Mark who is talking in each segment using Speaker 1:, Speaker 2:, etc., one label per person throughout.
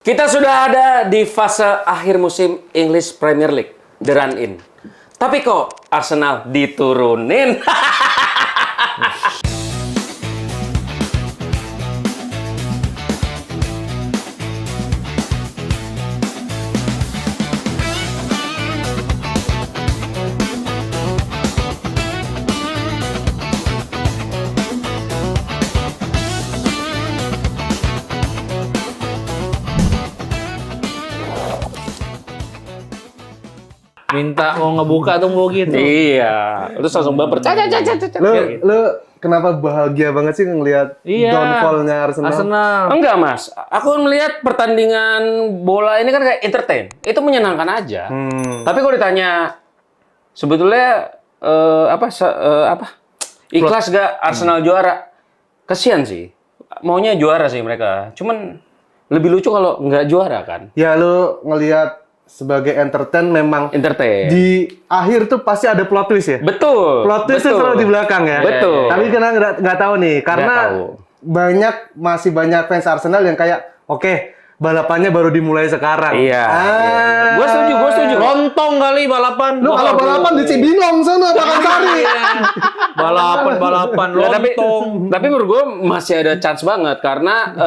Speaker 1: Kita sudah ada di fase akhir musim English Premier League, the run-in. Tapi kok Arsenal diturunin?
Speaker 2: Minta mau ngebuka tuh mau gitu.
Speaker 1: Iya, terus langsung baper.
Speaker 3: Lu kenapa bahagia banget sih ngelihat downfall-nya Arsenal?
Speaker 1: Enggak, Mas. Aku melihat pertandingan bola ini kan kayak entertain. Itu menyenangkan aja. Tapi kalau ditanya sebetulnya ikhlas gak Arsenal juara? Kesian sih. Maunya juara sih mereka. Cuman lebih lucu kalau nggak juara kan.
Speaker 3: Ya lu ngelihat sebagai entertain memang
Speaker 1: Entertain.
Speaker 3: di akhir tuh pasti ada plot twist ya?
Speaker 1: Betul.
Speaker 3: Plot twist itu selalu di belakang ya?
Speaker 1: Betul.
Speaker 3: Tapi kita nggak tahu nih, karena
Speaker 1: tahu.
Speaker 3: masih banyak fans Arsenal yang kayak, oke, balapannya baru dimulai sekarang.
Speaker 1: Iya. Gue setuju.
Speaker 2: Lontong kali balapan.
Speaker 3: Lu kalau balapan di Cibinong sana bakal cari.
Speaker 2: Balapan
Speaker 1: Nggak,
Speaker 2: lontong.
Speaker 1: tapi menurut gue masih ada chance banget karena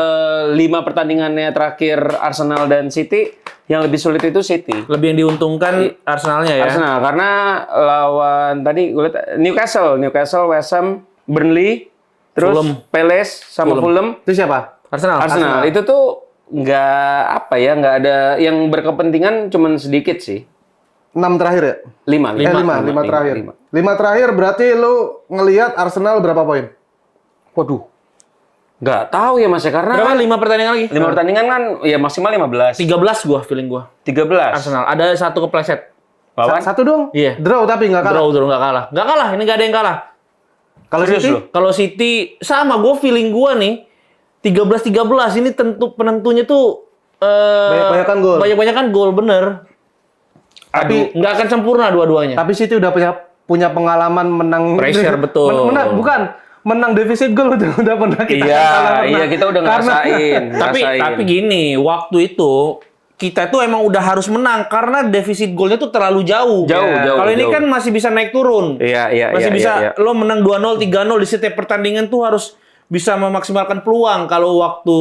Speaker 1: 5 pertandingannya terakhir Arsenal dan City yang lebih sulit itu City.
Speaker 2: Lebih yang diuntungkan Arsenalnya ya.
Speaker 1: Arsenal karena lawan tadi gue lihat Newcastle, West Ham, Burnley, terus
Speaker 2: Fulham.
Speaker 1: Palace sama Fulham.
Speaker 3: Itu siapa?
Speaker 1: Arsenal itu tuh nggak ada yang berkepentingan cuman sedikit sih.
Speaker 3: 6 terakhir ya?
Speaker 1: 5
Speaker 3: terakhir. 5 terakhir berarti lu ngelihat Arsenal berapa poin?
Speaker 1: Waduh. Nggak tahu ya Mas ya karena
Speaker 2: Berapa? 5 pertandingan lagi?
Speaker 1: 5 pertandingan kan ya maksimal 15.
Speaker 2: 13 gua feeling gua.
Speaker 1: 13.
Speaker 2: Arsenal ada satu kepleset.
Speaker 1: Lawan?
Speaker 3: Satu dong?
Speaker 2: Iya.
Speaker 3: Draw tapi nggak kalah.
Speaker 2: Draw nggak kalah. Nggak kalah, ini nggak ada yang kalah.
Speaker 3: Kalau
Speaker 1: Serius
Speaker 3: City?
Speaker 1: lu?
Speaker 2: Kalau City sama gua feeling gua nih 13-13 ini penentunya tuh
Speaker 3: Banyak-banyakan gol.
Speaker 2: Banyak-banyakan gol bener.
Speaker 3: Tapi
Speaker 2: Nggak akan sempurna dua-duanya.
Speaker 3: Tapi City udah punya pengalaman menang
Speaker 2: Pressure, betul.
Speaker 3: Menang defisit gol udah pernah kita kalah pernah.
Speaker 1: Iya kita udah ngerasain.
Speaker 2: Tapi gini, waktu itu kita tuh emang udah harus menang karena defisit golnya tuh terlalu jauh.
Speaker 1: Jauh.
Speaker 2: Kalau ini kan masih bisa naik turun.
Speaker 1: Iya.
Speaker 2: Masih bisa
Speaker 1: iya.
Speaker 2: lo menang 2-0, 3-0 di setiap pertandingan tuh harus bisa memaksimalkan peluang. Kalau waktu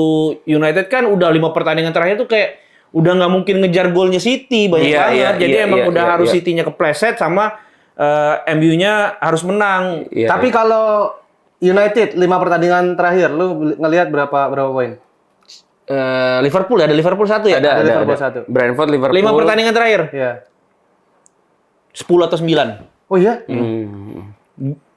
Speaker 2: United kan udah 5 pertandingan terakhir tuh kayak udah nggak mungkin ngejar golnya City banyak banget. Jadi emang udah harus City-nya kepleset sama MU-nya harus menang.
Speaker 1: Iya,
Speaker 3: Tapi kalau United 5 pertandingan terakhir lu ngelihat berapa poin?
Speaker 2: Liverpool ya, ada Liverpool 1 ya?
Speaker 1: Ada
Speaker 3: Liverpool 1.
Speaker 1: Brentford, Liverpool.
Speaker 2: 5 pertandingan terakhir.
Speaker 3: Iya.
Speaker 2: 10 atau 9.
Speaker 3: Oh iya?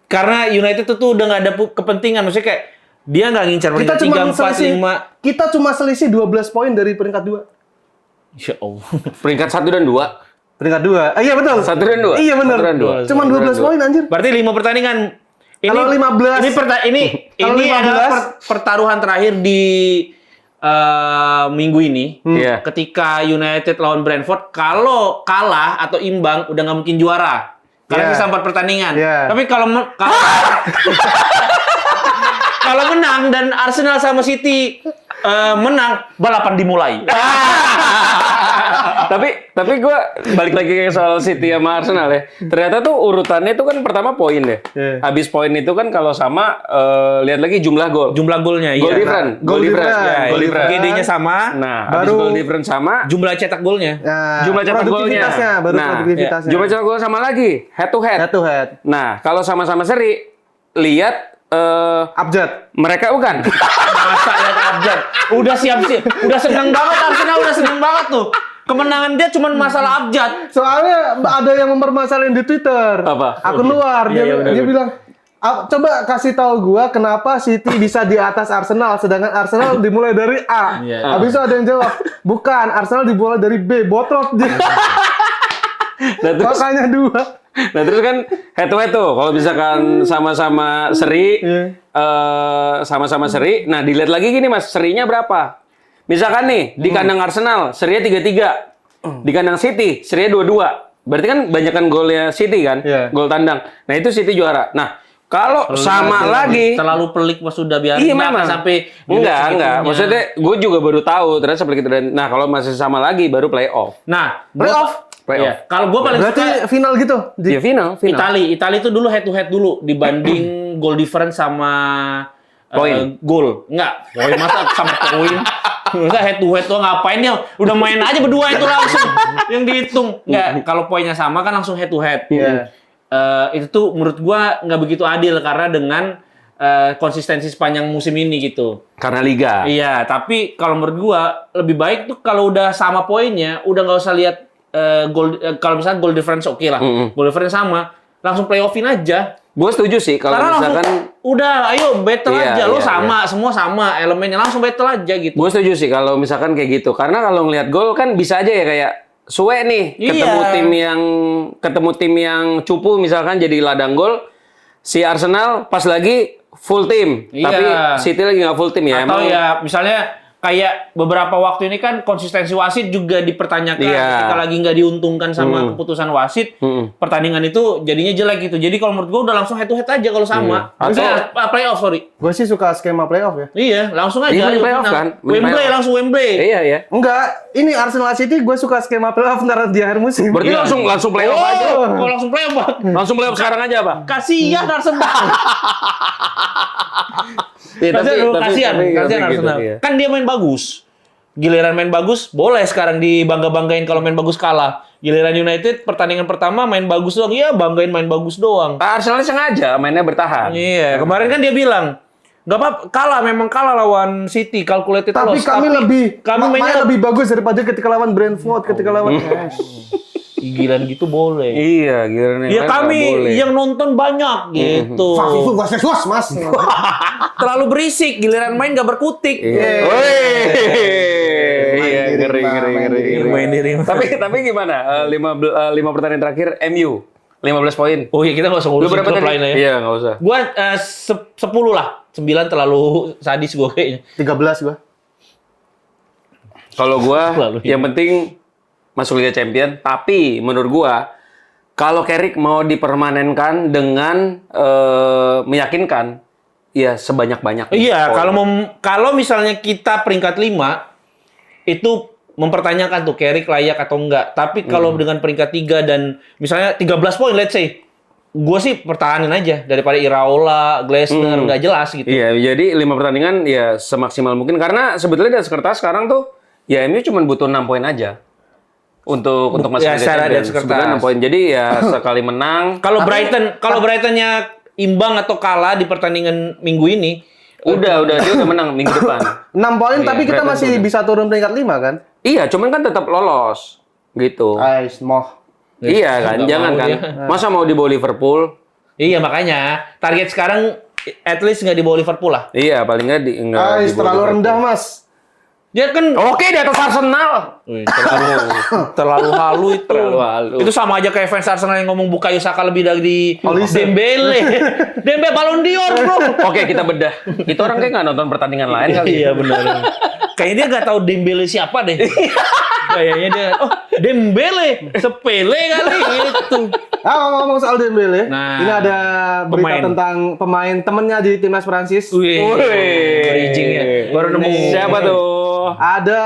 Speaker 2: Karena United tuh udah nggak ada kepentingan, maksudnya kayak dia nggak ngincar peringkat 3, 4, 5.
Speaker 3: Kita cuma selisih 12 poin dari peringkat 2.
Speaker 2: Insya Allah.
Speaker 1: Peringkat 1 dan 2.
Speaker 3: Peringkat 2. Iya betul.
Speaker 1: 1 dan 2.
Speaker 3: Iya benar.
Speaker 1: 1 dan 2.
Speaker 3: Cuma 12 poin anjir.
Speaker 2: Berarti 5 pertandingan.
Speaker 3: Kalau 15. Kalau
Speaker 2: Ini
Speaker 3: 15.
Speaker 2: adalah pertaruhan terakhir di minggu ini.
Speaker 1: Iya.
Speaker 2: Ketika United lawan Brentford, kalau kalah atau imbang udah nggak mungkin juara. Karena
Speaker 3: Iya.
Speaker 2: bisa 4 pertandingan.
Speaker 3: Iya.
Speaker 2: Tapi kalau menang dan Arsenal sama City menang, balapan dimulai.
Speaker 1: tapi gue balik lagi ke soal City sama Arsenal ya. Ternyata tuh urutannya tuh kan pertama poin deh.
Speaker 3: Iya.
Speaker 1: Habis poin itu kan kalau sama lihat lagi jumlah gol.
Speaker 2: Jumlah golnya,
Speaker 1: Goal
Speaker 2: iya.
Speaker 1: difference.
Speaker 3: Goal difference.
Speaker 2: Ya,
Speaker 1: Goal difference.
Speaker 2: GD-nya sama,
Speaker 1: Nah, habis
Speaker 3: Baru-
Speaker 1: goal difference sama,
Speaker 2: jumlah cetak golnya.
Speaker 3: Nah,
Speaker 1: jumlah cetak golnya.
Speaker 3: produktivitasnya, baru produktivitasnya.
Speaker 1: Jumlah cetak gol sama lagi, head to head.
Speaker 3: Head to head.
Speaker 1: Nah, kalau sama-sama seri, lihat
Speaker 3: Abjad.
Speaker 1: mereka bukan.
Speaker 2: Masa lihat abjad. Udah siap-siap. Udah seneng banget Arsenal, udah seneng banget tuh. Kemenangan dia cuma masalah abjad.
Speaker 3: Soalnya ada yang mempermasalahin di Twitter.
Speaker 1: Apa?
Speaker 3: Akun luar.
Speaker 2: Iya,
Speaker 3: Dia bilang, coba kasih tahu gua kenapa City bisa di atas Arsenal, sedangkan Arsenal dimulai dari A.
Speaker 2: Iya.
Speaker 3: Habis itu ada yang jawab, bukan, Arsenal dimulai dari B. Botrot dia.
Speaker 1: Nah, terus,
Speaker 3: Makanya 2.
Speaker 1: nah, terus kan head to head tuh. Kalau misalkan sama-sama seri, sama-sama seri. Nah, dilihat lagi gini Mas, serinya berapa? Misalkan nih, di kandang Arsenal, serinya 3-3. Di kandang City, serinya 2-2. Berarti kan banyakan golnya City kan?
Speaker 3: Iya.
Speaker 1: Gol tandang. Nah, itu City juara. Nah, Kalau sama lagi,
Speaker 2: terlalu pelik mas sudah biar
Speaker 1: iya
Speaker 2: nggak
Speaker 1: memang.
Speaker 2: sampai
Speaker 1: Enggak. Maksudnya gue juga baru tahu ternyata seperti itu. Nah kalau masih sama lagi baru playoff.
Speaker 2: Nah,
Speaker 3: Playoff?
Speaker 2: Iya. Kalau gue paling
Speaker 3: Berarti
Speaker 2: suka
Speaker 3: final gitu.
Speaker 1: Ya final.
Speaker 2: Itali itu dulu head to head dulu dibanding goal difference sama
Speaker 1: Poin.
Speaker 2: gol. Enggak, poin masa sama poin. Masa head to head tuh ngapain dia? Udah main aja berdua itu langsung yang dihitung. Enggak, kalau poinnya sama kan langsung head to head.
Speaker 3: Iya.
Speaker 2: Itu tuh menurut gua nggak begitu adil karena dengan konsistensi sepanjang musim ini gitu.
Speaker 1: Karena liga.
Speaker 2: Iya, tapi kalau menurut gua lebih baik tuh kalau udah sama poinnya, udah nggak usah lihat kalau misalnya goal difference oke lah. Goal difference sama, langsung playoffin aja.
Speaker 1: Gue setuju sih kalau
Speaker 2: Karena
Speaker 1: misalkan
Speaker 2: langsung udah ayo battle
Speaker 1: Iya,
Speaker 2: aja. Lo
Speaker 1: iya,
Speaker 2: sama, semua sama elemennya langsung battle aja gitu.
Speaker 1: gue setuju sih kalau misalkan kayak gitu. Karena kalau ngelihat gol kan bisa aja ya kayak suwe nih
Speaker 2: Iya.
Speaker 1: ketemu tim yang cupu misalkan jadi ladang gol. Si Arsenal pas lagi full tim,
Speaker 2: Iya.
Speaker 1: tapi City lagi nggak full tim ya.
Speaker 2: Atau
Speaker 1: Emang
Speaker 2: ya misalnya kayak beberapa waktu ini kan konsistensi wasit juga dipertanyakan
Speaker 1: Iya.
Speaker 2: ketika lagi nggak diuntungkan sama keputusan wasit, pertandingan itu jadinya jelek gitu. Jadi kalau menurut gua udah langsung head to head aja kalau sama.
Speaker 1: Iya.
Speaker 2: Playoff sorry.
Speaker 3: Gue sih suka skema playoff ya.
Speaker 2: Iya, langsung aja.
Speaker 1: Iya,
Speaker 2: ayo
Speaker 1: playoff
Speaker 2: final.
Speaker 1: kan?
Speaker 2: Wembley
Speaker 1: Playoff.
Speaker 2: langsung Wembley.
Speaker 1: iya ya.
Speaker 3: Enggak, ini Arsenal City gue suka skema playoff ntar di akhir musim.
Speaker 1: Berarti langsung playoff aja.
Speaker 2: Kalau langsung playoff, Bang.
Speaker 1: Langsung playoff sekarang aja, Pak.
Speaker 2: Kasihan Arsenal.
Speaker 1: Iya,
Speaker 2: Kasihan
Speaker 1: gitu,
Speaker 2: Arsenal.
Speaker 1: iya.
Speaker 2: Kan dia main bagus. Giliran main bagus, boleh sekarang dibangga-banggain kalau main bagus kalah. Giliran United pertandingan pertama main bagus doang, iya banggain main bagus doang.
Speaker 1: Arsenal sengaja mainnya bertahan.
Speaker 2: Iya, kemarin kan dia bilang, nggak apa kalah memang kalah lawan City, calculated
Speaker 3: Tapi
Speaker 2: loss.
Speaker 3: kami
Speaker 2: mainnya
Speaker 3: mainnya lebih bagus daripada ketika lawan Brentford, ketika lawan
Speaker 2: gigilan gitu boleh.
Speaker 1: Iya, giliran
Speaker 2: Ya
Speaker 1: lain
Speaker 2: kami
Speaker 1: nggak boleh.
Speaker 2: yang nonton banyak gitu.
Speaker 3: Fafifu was mas.
Speaker 2: Terlalu berisik, giliran main nggak berkutik.
Speaker 1: Iya, ngeri.
Speaker 2: Main diri.
Speaker 1: Tapi gimana? 5 pertandingan terakhir MU 15 poin.
Speaker 2: Oh iya kita nggak usah
Speaker 1: Lu
Speaker 2: ngurusin
Speaker 1: berapa
Speaker 2: klub
Speaker 1: tadi?
Speaker 2: lainnya ya.
Speaker 1: Iya, nggak usah.
Speaker 2: Gua 10 lah. 9 terlalu sadis gue kayaknya.
Speaker 3: 13 gue.
Speaker 1: Kalau gua
Speaker 2: Lalu,
Speaker 1: yang penting masuk Liga Champion, tapi menurut gua kalau Carrick mau dipermanenkan dengan meyakinkan, ya sebanyak-banyaknya.
Speaker 2: Iya,
Speaker 1: poin.
Speaker 2: kalau misalnya kita peringkat 5 itu mempertanyakan tuh Carrick layak atau enggak. Tapi kalau dengan peringkat 3 dan misalnya 13 poin let's say, gue sih pertahanin aja daripada Iraola, Glasner nggak jelas gitu.
Speaker 1: Iya, jadi 5 pertandingan ya semaksimal mungkin karena sebetulnya di atas kertas sekarang tuh ya MU cuma butuh 6 poin aja. Untuk masuk
Speaker 2: ya,
Speaker 1: Liga
Speaker 2: secara di
Speaker 1: Champions.
Speaker 2: atas kertas.
Speaker 1: Sebetulnya 6 poin. Jadi ya sekali menang.
Speaker 2: Kalau Brightonnya imbang atau kalah di pertandingan minggu ini,
Speaker 1: Udah dia udah menang minggu depan.
Speaker 3: 6 poin
Speaker 1: Iya,
Speaker 3: tapi kita
Speaker 1: Brighton
Speaker 3: masih
Speaker 1: udah.
Speaker 3: bisa turun peringkat 5 kan?
Speaker 1: Iya, cuman kan tetap lolos. Gitu.
Speaker 3: Ais, moh.
Speaker 1: Iya kan,
Speaker 2: nggak
Speaker 1: jangan
Speaker 2: mau
Speaker 1: kan.
Speaker 2: dia.
Speaker 1: Masa mau di bawah Liverpool?
Speaker 2: iya makanya target sekarang at least nggak di bawah Liverpool lah.
Speaker 1: Iya, paling nggak di nggak
Speaker 3: Ais,
Speaker 1: di bawah
Speaker 3: terlalu
Speaker 1: Liverpool.
Speaker 3: rendah mas.
Speaker 2: Dia kan
Speaker 1: Oke, di atas Arsenal.
Speaker 2: terlalu halu itu.
Speaker 1: Terlalu halu.
Speaker 2: Itu sama aja kayak fans Arsenal yang ngomong Bukayo Saka lebih dari
Speaker 3: Olise.
Speaker 2: Dembele. Dembele Ballon d'Or, Bro.
Speaker 1: Oke, kita bedah. Itu orang kayak nggak nonton pertandingan lain kali.
Speaker 2: Iya benar. Kayaknya dia nggak tahu Dembele siapa deh. Kayaknya dia, oh Dembele, sepele kali itu.
Speaker 3: Ngomong soal Dembele,
Speaker 2: Nah,
Speaker 3: ini ada berita
Speaker 2: pemain.
Speaker 3: tentang pemain temennya di timnas Prancis.
Speaker 2: Wih, bridging ya. Baru nemu.
Speaker 1: Siapa tuh?
Speaker 3: Ada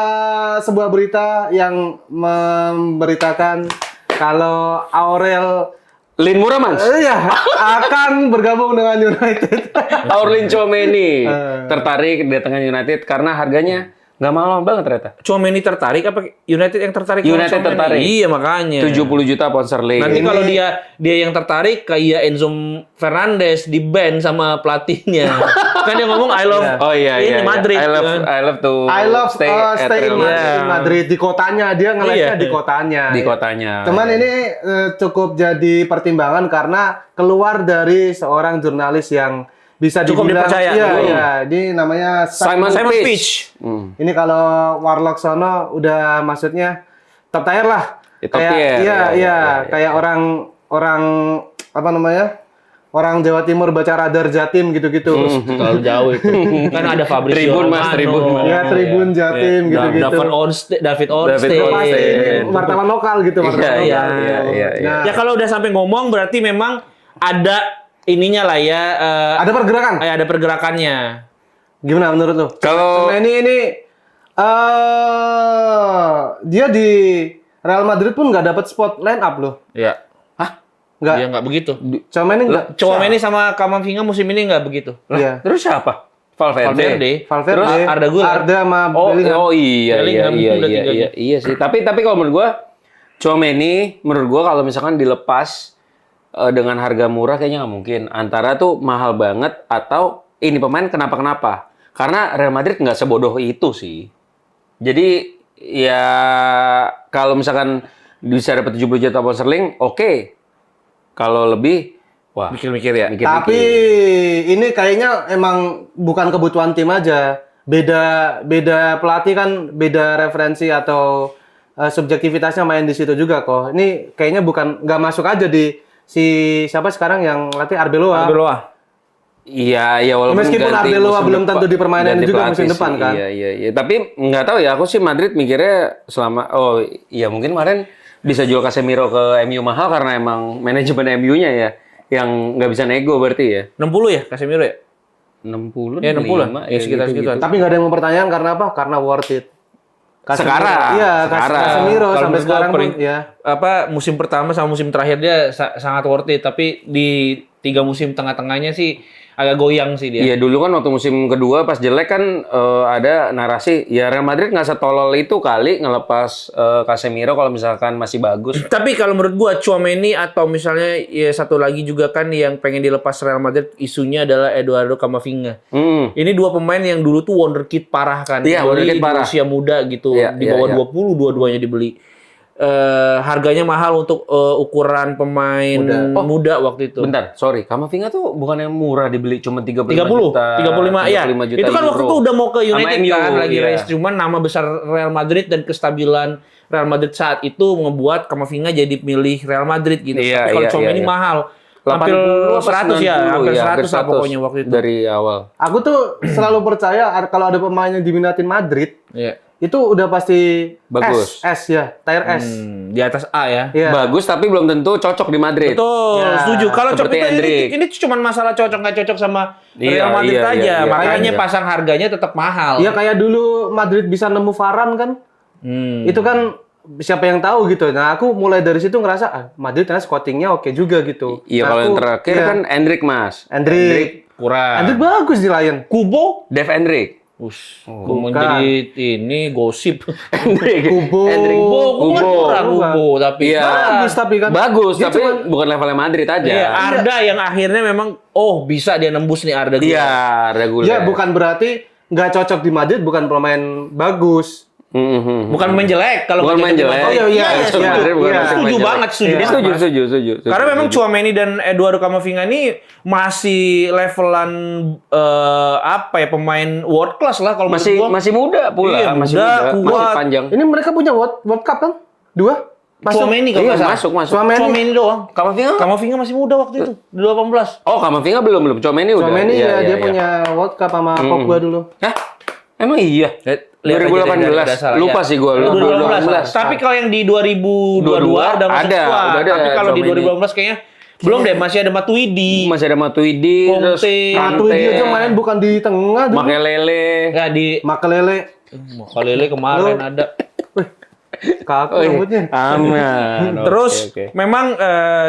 Speaker 3: sebuah berita yang memberitakan kalau Aurel
Speaker 1: Lin Muramans.
Speaker 3: ya akan bergabung dengan United.
Speaker 1: Aurelien Tchouameni tertarik dengan United karena harganya nggak mahal banget ternyata.
Speaker 2: Tchouameni tertarik apa United yang tertarik? sama
Speaker 1: United
Speaker 2: Tchouameni?
Speaker 1: tertarik.
Speaker 2: Iya makanya.
Speaker 1: 70 juta pound sterling.
Speaker 2: Nanti kalau dia yang tertarik kayak Enzo Fernandez di ban sama pelatihnya. Kan dia ngomong I love
Speaker 1: Oh iya.
Speaker 2: ini Madrid.
Speaker 1: I love
Speaker 2: kan.
Speaker 3: I love stay
Speaker 1: at
Speaker 3: in
Speaker 1: Real Madrid.
Speaker 3: Madrid di kotanya, dia ngelesnya
Speaker 2: Iya.
Speaker 3: di kotanya.
Speaker 1: Di kotanya.
Speaker 3: Cuman ini cukup jadi pertimbangan karena keluar dari seorang jurnalis yang bisa
Speaker 2: Cukup
Speaker 3: dibilang
Speaker 2: dipercaya.
Speaker 3: iya, ini namanya
Speaker 1: Simon
Speaker 2: Simon
Speaker 1: Peach.
Speaker 2: Peach.
Speaker 3: Ini kalau Warlock sono udah maksudnya top tier lah.
Speaker 1: Ya, top
Speaker 3: Kayak
Speaker 1: tier,
Speaker 3: iya,
Speaker 1: iya.
Speaker 3: kayak orang apa namanya? Orang Jawa Timur baca radar Jatim gitu-gitu.
Speaker 2: Terlalu jauh itu. Kan ada Fabrizio
Speaker 1: Tribun, Mas,
Speaker 2: Romano.
Speaker 1: Tribun, Mas.
Speaker 3: Ya Tribun Jatim gitu-gitu.
Speaker 2: David Ornstein.
Speaker 3: Pasti ini wartawan lokal gitu, wartawan
Speaker 1: Iya,
Speaker 3: lokal.
Speaker 1: iya.
Speaker 3: Nah,
Speaker 2: Ya kalau udah sampai ngomong berarti memang ada ininya lah ya.
Speaker 3: Ada pergerakan.
Speaker 2: Ada pergerakannya.
Speaker 3: Gimana menurut lu?
Speaker 1: Kalau
Speaker 3: ini dia di Real Madrid pun nggak dapat spot line up loh.
Speaker 2: Iya.
Speaker 3: Nggak.
Speaker 2: Dia nggak begitu.
Speaker 3: Tchouaméni nggak.
Speaker 2: Tchouaméni sama Camavinga musim ini nggak begitu.
Speaker 3: Iya.
Speaker 1: terus siapa? Valverde.
Speaker 3: Valverde,
Speaker 2: Terus Arda Güler.
Speaker 3: Arda sama
Speaker 1: Oh,
Speaker 3: Bellingham.
Speaker 1: iya, iya sih. Tapi kalau menurut gua Tchouaméni menurut gua kalau misalkan dilepas dengan harga murah kayaknya nggak mungkin. Antara tuh mahal banget atau ini pemain kenapa? Karena Real Madrid nggak sebodoh itu sih. Jadi ya kalau misalkan bisa dapat 70 juta pound sterling, oke. Kalau lebih wah,
Speaker 2: Mikir-mikir ya.
Speaker 3: Tapi ini kayaknya emang bukan kebutuhan tim aja. Beda pelatih kan beda referensi atau subjektivitasnya main di situ juga kok. Ini kayaknya nggak masuk aja di si siapa sekarang yang latih Arbeloa.
Speaker 2: Arbeloa.
Speaker 1: Iya, walaupun
Speaker 3: Meskipun
Speaker 1: ganti
Speaker 3: Arbeloa
Speaker 1: musim
Speaker 3: belum tentu di permainan
Speaker 1: ganti
Speaker 3: juga
Speaker 1: pelatih
Speaker 3: musim
Speaker 1: sih.
Speaker 3: depan kan.
Speaker 1: Iya. Tapi nggak tahu ya, aku sih Madrid mikirnya iya mungkin kemarin bisa jual Casemiro ke MU mahal karena emang manajemen MU-nya ya yang nggak bisa nego berarti ya.
Speaker 2: 60 ya Casemiro ya?
Speaker 1: 60
Speaker 2: Ya 60
Speaker 1: 65,
Speaker 2: ya sekitar
Speaker 1: gitu.
Speaker 2: segituan.
Speaker 3: Tapi nggak ada yang mempertanyakan karena apa? Karena worth it.
Speaker 1: Sekarang.
Speaker 3: Iya,
Speaker 1: Sekarang.
Speaker 3: Casemiro
Speaker 2: Kalau
Speaker 3: sampai
Speaker 2: menurut gua
Speaker 3: sekarang pun ya.
Speaker 2: Musim pertama sama musim terakhir dia sangat worth it, tapi di 3 musim tengah-tengahnya sih agak goyang sih dia.
Speaker 1: Iya dulu kan waktu musim kedua pas jelek kan ada narasi ya Real Madrid nggak setolol itu kali ngelepas Casemiro kalau misalkan masih bagus.
Speaker 2: Tapi kalau menurut gua Tchouaméni atau misalnya ya satu lagi juga kan yang pengen dilepas Real Madrid isunya adalah Eduardo Camavinga. Ini dua pemain yang dulu tuh wonderkid parah kan.
Speaker 1: Iya, wonderkid parah.
Speaker 2: Di usia muda gitu,
Speaker 1: Iya,
Speaker 2: di bawah 20 dua-duanya dibeli. Harganya mahal untuk ukuran pemain muda waktu itu.
Speaker 1: Bentar, sorry. Camavinga tuh bukan yang murah dibeli cuma 35
Speaker 2: 30,
Speaker 1: juta.
Speaker 2: 35 ya.
Speaker 1: 35 juta
Speaker 2: Itu kan waktu
Speaker 1: euro.
Speaker 2: itu udah mau ke United
Speaker 1: Sama MU,
Speaker 2: kan lagi
Speaker 1: iya.
Speaker 2: race, cuman nama besar Real Madrid dan kestabilan Real Madrid saat itu membuat Camavinga jadi milih Real Madrid gitu.
Speaker 1: Iya,
Speaker 2: Tapi kalau
Speaker 1: iya,
Speaker 2: Tchouaméni
Speaker 1: iya.
Speaker 2: mahal.
Speaker 1: 80
Speaker 2: Hampir
Speaker 1: apa
Speaker 2: 100 ya,
Speaker 1: 90,
Speaker 2: hampir
Speaker 1: ya,
Speaker 2: 100 lah pokoknya waktu itu.
Speaker 1: Dari awal.
Speaker 3: Aku tuh selalu percaya kalau ada pemain yang diminatin Madrid,
Speaker 2: Iya.
Speaker 3: itu udah pasti
Speaker 1: Bagus.
Speaker 3: S ya, tier S.
Speaker 2: Di atas A ya.
Speaker 3: Iya.
Speaker 1: Bagus tapi belum tentu cocok di Madrid.
Speaker 2: Betul,
Speaker 3: Ya,
Speaker 2: setuju. Kalau
Speaker 1: seperti
Speaker 2: ini cuma masalah cocok nggak cocok sama
Speaker 1: Iya,
Speaker 2: Real Madrid
Speaker 1: iya,
Speaker 2: aja.
Speaker 1: iya, iya,
Speaker 2: Makanya
Speaker 1: iya.
Speaker 2: pasang harganya tetap mahal.
Speaker 3: Iya kayak dulu Madrid bisa nemu Varane kan, itu kan siapa yang tahu gitu. Nah aku mulai dari situ ngerasa Madrid ternyata scoutingnya oke juga gitu.
Speaker 1: Iya,
Speaker 3: Nah,
Speaker 1: kalau yang
Speaker 3: aku-
Speaker 1: terakhir
Speaker 3: iya.
Speaker 1: kan Endrick, Mas.
Speaker 3: Endrick
Speaker 2: kurang.
Speaker 3: bagus di Lion.
Speaker 2: Kubo?
Speaker 1: Dev Endrick.
Speaker 2: Mau
Speaker 3: bukan.
Speaker 2: jadi ini gosip.
Speaker 1: Endrick.
Speaker 3: Kubo.
Speaker 1: Endrick.
Speaker 2: Kubo kurang
Speaker 3: Kubo.
Speaker 2: Kubo tapi
Speaker 1: Iya.
Speaker 3: Bagus tapi kan.
Speaker 1: Bagus,
Speaker 3: Dia
Speaker 1: tapi
Speaker 3: cuman-
Speaker 1: bukan levelnya Madrid aja.
Speaker 2: Iya, Arda yang akhirnya memang bisa dia nembus nih Arda Güler.
Speaker 1: Iya, reguler.
Speaker 3: Ya bukan berarti nggak cocok di Madrid, bukan pemain bagus.
Speaker 2: Bukan main jelek kalau
Speaker 1: Bukan main
Speaker 2: cocok di
Speaker 1: jelek.
Speaker 2: Madrid.
Speaker 3: Oh, iya,
Speaker 1: Cocok
Speaker 3: iya,
Speaker 1: Madrid, bukan
Speaker 3: iya.
Speaker 1: main
Speaker 2: Setuju
Speaker 1: jelek.
Speaker 2: banget, setuju
Speaker 1: Iya,
Speaker 2: banget, Mas.
Speaker 1: setuju.
Speaker 2: Karena memang Tchouaméni dan Eduardo Camavinga ini masih levelan pemain world class lah kalau menurut gua.
Speaker 1: masih muda pula,
Speaker 2: Iya,
Speaker 1: masih
Speaker 2: muda,
Speaker 1: muda,
Speaker 2: kuat.
Speaker 1: masih panjang.
Speaker 3: Ini mereka punya World Cup kan? 2?
Speaker 2: Tchouaméni kalau
Speaker 1: Iya,
Speaker 2: nggak salah.
Speaker 1: masuk.
Speaker 2: Tchouaméni doang.
Speaker 1: Camavinga?
Speaker 2: Camavinga masih muda waktu itu, di 18.
Speaker 1: Oh, Camavinga belum. Tchouaméni udah.
Speaker 3: Tchouaméni
Speaker 1: Iya,
Speaker 3: ya
Speaker 1: iya,
Speaker 3: dia
Speaker 1: iya.
Speaker 3: punya World Cup sama Pogba dulu.
Speaker 1: Hah? Emang iya?
Speaker 2: Lihat aja
Speaker 1: 2018.
Speaker 2: dari dasar,
Speaker 1: Lupa
Speaker 2: ya.
Speaker 1: sih gua.
Speaker 2: 2018. Tapi kalau yang di 2022 udah masuk
Speaker 1: ada,
Speaker 2: squad.
Speaker 1: udah ada
Speaker 2: Tapi kalau di
Speaker 1: Tchouaméni.
Speaker 2: 2018 kayaknya belum deh, masih ada Matuidi.
Speaker 1: Masih ada Matuidi,
Speaker 2: Conte.
Speaker 1: terus
Speaker 3: Matuidi aja main bukan di tengah dulu.
Speaker 1: Makelele.
Speaker 2: Enggak di
Speaker 3: Makelele.
Speaker 2: Makalele kemarin ada.
Speaker 3: Kaku
Speaker 1: Oh, iya.
Speaker 3: rambutnya.
Speaker 1: Aman.
Speaker 2: Terus
Speaker 1: Oke.
Speaker 2: memang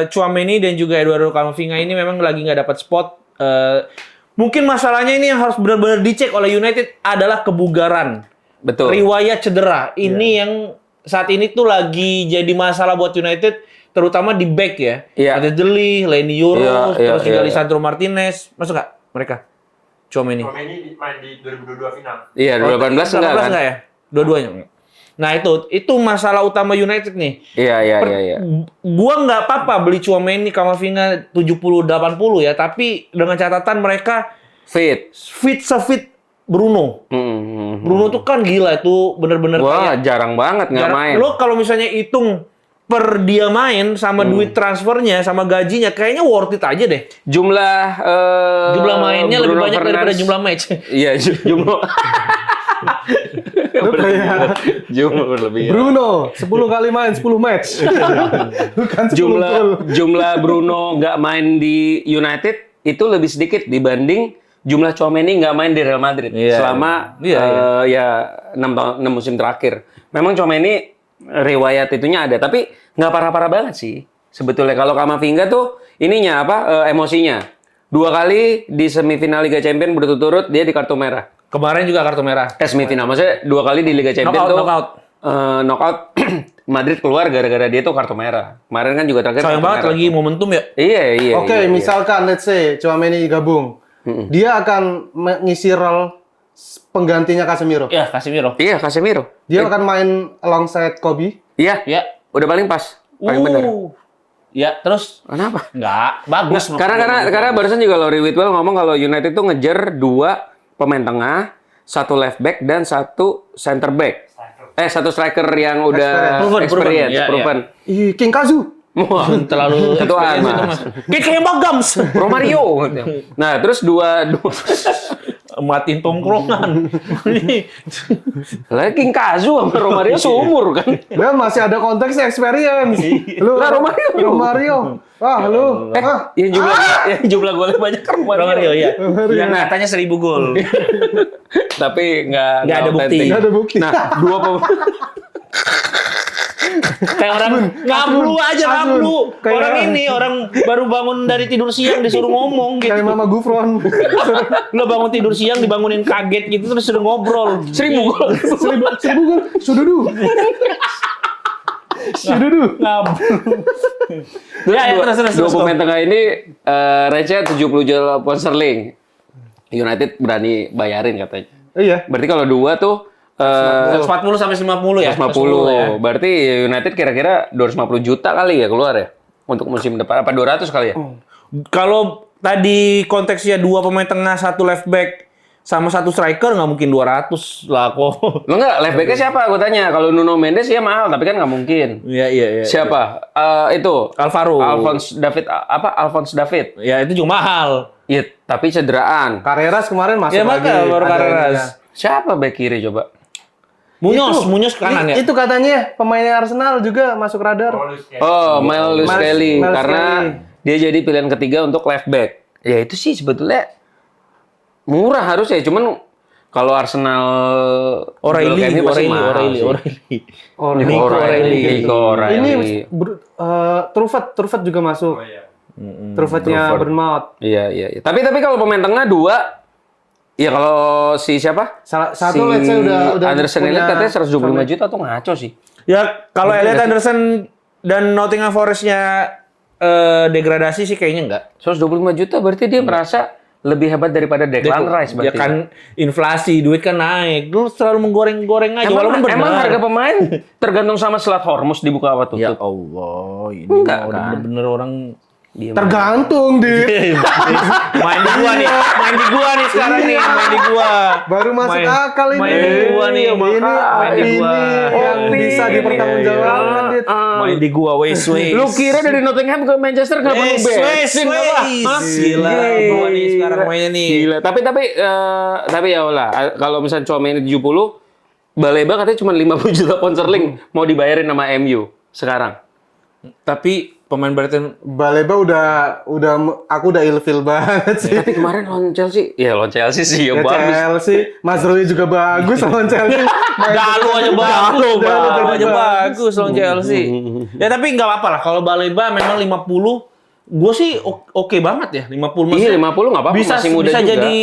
Speaker 2: Tchouaméni dan juga Eduardo Camavinga ini memang lagi nggak dapat spot. Mungkin masalahnya ini yang harus benar-benar dicek oleh United adalah kebugaran.
Speaker 1: Betul.
Speaker 2: Riwayat cedera. Ini yang saat ini tuh lagi jadi masalah buat United, terutama di back ya.
Speaker 1: Iya.
Speaker 2: Ada De Ligt, Leny Yoro,
Speaker 1: Iya,
Speaker 2: terus juga
Speaker 1: iya.
Speaker 2: Lisandro Martinez. Masuk nggak mereka? Tchouaméni.
Speaker 4: Ini main di 2022 final.
Speaker 1: Iya, 2018 enggak kan?
Speaker 2: ya? Dua-duanya. Nah itu masalah utama United nih.
Speaker 1: Iya.
Speaker 2: Gua nggak apa-apa beli Tchouaméni, Camavinga 70-80 ya, tapi dengan catatan mereka
Speaker 1: Fit.
Speaker 2: fit Bruno. Bruno tuh kan gila itu bener-bener
Speaker 1: Wah,
Speaker 2: kayak
Speaker 1: jarang banget nggak main.
Speaker 2: Lo kalau misalnya hitung per dia main sama duit transfernya sama gajinya kayaknya worth it aja deh.
Speaker 1: Jumlah
Speaker 2: Jumlah mainnya lebih
Speaker 1: Bruno
Speaker 2: banyak daripada
Speaker 1: Fernandes.
Speaker 2: jumlah match.
Speaker 1: Iya, jumlah.
Speaker 3: Lu kayak
Speaker 1: Jumlah berlebihan.
Speaker 3: Bruno 10 kali main 10 match. Bukan 10 gol.
Speaker 1: Jumlah Bruno nggak main di United itu lebih sedikit dibanding jumlah Tchouaméni nggak main di Real Madrid
Speaker 2: Iya.
Speaker 1: selama
Speaker 2: Iya,
Speaker 1: ya 6 musim terakhir. Memang Tchouaméni riwayat itunya ada, tapi nggak parah-parah banget sih. Sebetulnya kalau Kamavinga tuh ininya emosinya. 2 kali di semifinal Liga Champions berturut-turut dia di kartu merah.
Speaker 2: Kemarin juga kartu merah.
Speaker 1: Semifinal, maksudnya 2 kali di Liga Champions
Speaker 2: Knockout.
Speaker 1: knockout Madrid keluar gara-gara dia tuh kartu merah. Kemarin kan juga terakhir
Speaker 2: Sayang
Speaker 1: kartu
Speaker 2: banget
Speaker 1: merah.
Speaker 2: lagi momentum ya.
Speaker 1: Iya.
Speaker 3: Oke, misalkan let's say Tchouaméni gabung. Dia akan mengisi role penggantinya Casemiro.
Speaker 2: Ya, Casemiro.
Speaker 1: Iya, Casemiro.
Speaker 3: Dia akan main alongside Kobe.
Speaker 1: Iya,
Speaker 2: Ya.
Speaker 1: udah paling pas. Paling bener.
Speaker 2: Ya, terus
Speaker 1: Kenapa?
Speaker 2: enggak bagus.
Speaker 1: Karena barusan juga Laurie Whitwell ngomong kalau United tuh ngejar 2 pemain tengah, 1 left back dan 1 center back. 1 striker yang udah
Speaker 2: Proven. Iya,
Speaker 1: proven.
Speaker 3: Ih, King Kazu.
Speaker 1: Wah,
Speaker 2: terlalu
Speaker 1: ketuaan,
Speaker 2: experience itu,
Speaker 1: Mas.
Speaker 2: Kayak Bagams.
Speaker 1: Romario. Nah, terus dua
Speaker 2: Matiin tongkrongan.
Speaker 1: lagi King Kazu sama Romario seumur kan.
Speaker 3: Dan masih ada konteks experience. Lu
Speaker 1: Lah, Romario.
Speaker 3: Romario. Wah, lu.
Speaker 1: Yang jumlah golnya banyak kan
Speaker 2: Romario ya.
Speaker 3: Romario.
Speaker 2: Yang katanya 1000 gol.
Speaker 1: Tapi nggak
Speaker 2: ada bukti.
Speaker 1: authentic.
Speaker 3: Nggak ada bukti.
Speaker 1: Nah, dua pemain
Speaker 2: Kayak orang ngablu aja ngablu.
Speaker 3: Kayak-
Speaker 2: Orang ini orang baru bangun dari tidur siang disuruh ngomong gitu.
Speaker 3: Kayak Mama Gufron.
Speaker 2: Lo bangun tidur siang dibangunin kaget gitu terus sudah ngobrol.
Speaker 1: 1000 gol.
Speaker 3: 1000 gol. Sududu. Sududu.
Speaker 2: Ngablu.
Speaker 1: Terus
Speaker 2: Ya,
Speaker 1: dua
Speaker 2: terus.
Speaker 1: pemain tengah ini range-nya 70 juta pound sterling. United berani bayarin katanya.
Speaker 3: Iya.
Speaker 1: Berarti kalau dua tuh
Speaker 2: 140 sampai 50 ya.
Speaker 1: 150.
Speaker 2: ya.
Speaker 1: Berarti United kira-kira 250 juta kali ya keluar ya untuk musim depan. Apa 200 kali ya?
Speaker 2: Kalau tadi konteksnya 2 pemain tengah, 1 left back sama 1 striker nggak mungkin 200 lah kok.
Speaker 1: Lo enggak, left back-nya siapa? Aku tanya. Kalau Nuno Mendes ya mahal, tapi kan nggak mungkin.
Speaker 2: Iya.
Speaker 1: Siapa? Itu
Speaker 2: Alvaro.
Speaker 1: Alphonse David.
Speaker 2: Ya itu juga mahal.
Speaker 1: Iya, tapi cederaan.
Speaker 3: Carreras kemarin masuk
Speaker 2: Ya
Speaker 3: lagi.
Speaker 2: maka baru
Speaker 3: Ada
Speaker 2: Carreras.
Speaker 3: ininya.
Speaker 1: Siapa back kiri coba?
Speaker 2: Munyos kanan ya.
Speaker 3: Itu katanya pemainnya Arsenal juga masuk radar.
Speaker 1: Oh, Miles Kelly.
Speaker 3: Miles
Speaker 1: Karena
Speaker 3: Kelly.
Speaker 1: dia jadi pilihan ketiga untuk left back. Ya itu sih sebetulnya murah harusnya. Cuman kalau Arsenal jual kayak ini pasti mahal sih. Nico O'Reilly.
Speaker 3: Ini Truffet juga masuk. Truffetnya Bournemouth.
Speaker 1: Iya. Tapi kalau pemain tengah 2, ya kalau si siapa?
Speaker 3: Satu let's say udah
Speaker 1: Anderson
Speaker 3: punya-
Speaker 1: Elliott katanya 125 juta tuh ngaco sih.
Speaker 2: Ya kalau Elliot Anderson dan Nottingham Forest-nya degradasi sih kayaknya enggak.
Speaker 1: 125 juta berarti dia merasa lebih hebat daripada Declan Rice
Speaker 2: Ya
Speaker 1: berarti.
Speaker 2: kan inflasi, duit kan naik. Lu selalu menggoreng-goreng aja walaupun benar.
Speaker 1: Emang harga pemain tergantung sama selat Hormuz dibuka apa tutup?
Speaker 2: Ya Allah, ini
Speaker 1: Enggak,
Speaker 2: mah udah
Speaker 1: kan?
Speaker 2: bener-bener orang
Speaker 3: Tergantung di
Speaker 2: main di gua nih sekarang nih, main di gua.
Speaker 3: baru masuk akal ini.
Speaker 2: Main di gua nih, main di gua.
Speaker 3: yang bisa dipertanggungjawabkan Dit.
Speaker 2: Main di gua, wes.
Speaker 1: Lu kira dari Nottingham ke Manchester nggak perlu bensin apa? Hah?
Speaker 2: Gila, gua nih sekarang mainnya nih.
Speaker 1: Gila. Tapi ya Allah, kalau misalnya Tchouaméni 70, Baleba katanya cuma 50 juta pound sterling mau dibayarin sama MU sekarang.
Speaker 2: Tapi pemain Brighton
Speaker 3: Baleba aku udah ilfil banget sih.
Speaker 1: Tapi kemarin lawan Chelsea, ya lawan Chelsea sih ya
Speaker 3: Ya,
Speaker 1: bagus.
Speaker 3: Chelsea, Mazraoui juga bagus lawan Chelsea.
Speaker 2: Dalu aja bagus,
Speaker 3: Dalu
Speaker 2: aja bagus lawan Chelsea. Ya tapi nggak apa-apa lah. Kalau Baleba memang 50, gue sih oke banget ya 50.
Speaker 1: Iya 50 nggak apa-apa,
Speaker 2: Bisa
Speaker 1: masih muda
Speaker 2: bisa
Speaker 1: juga.
Speaker 2: jadi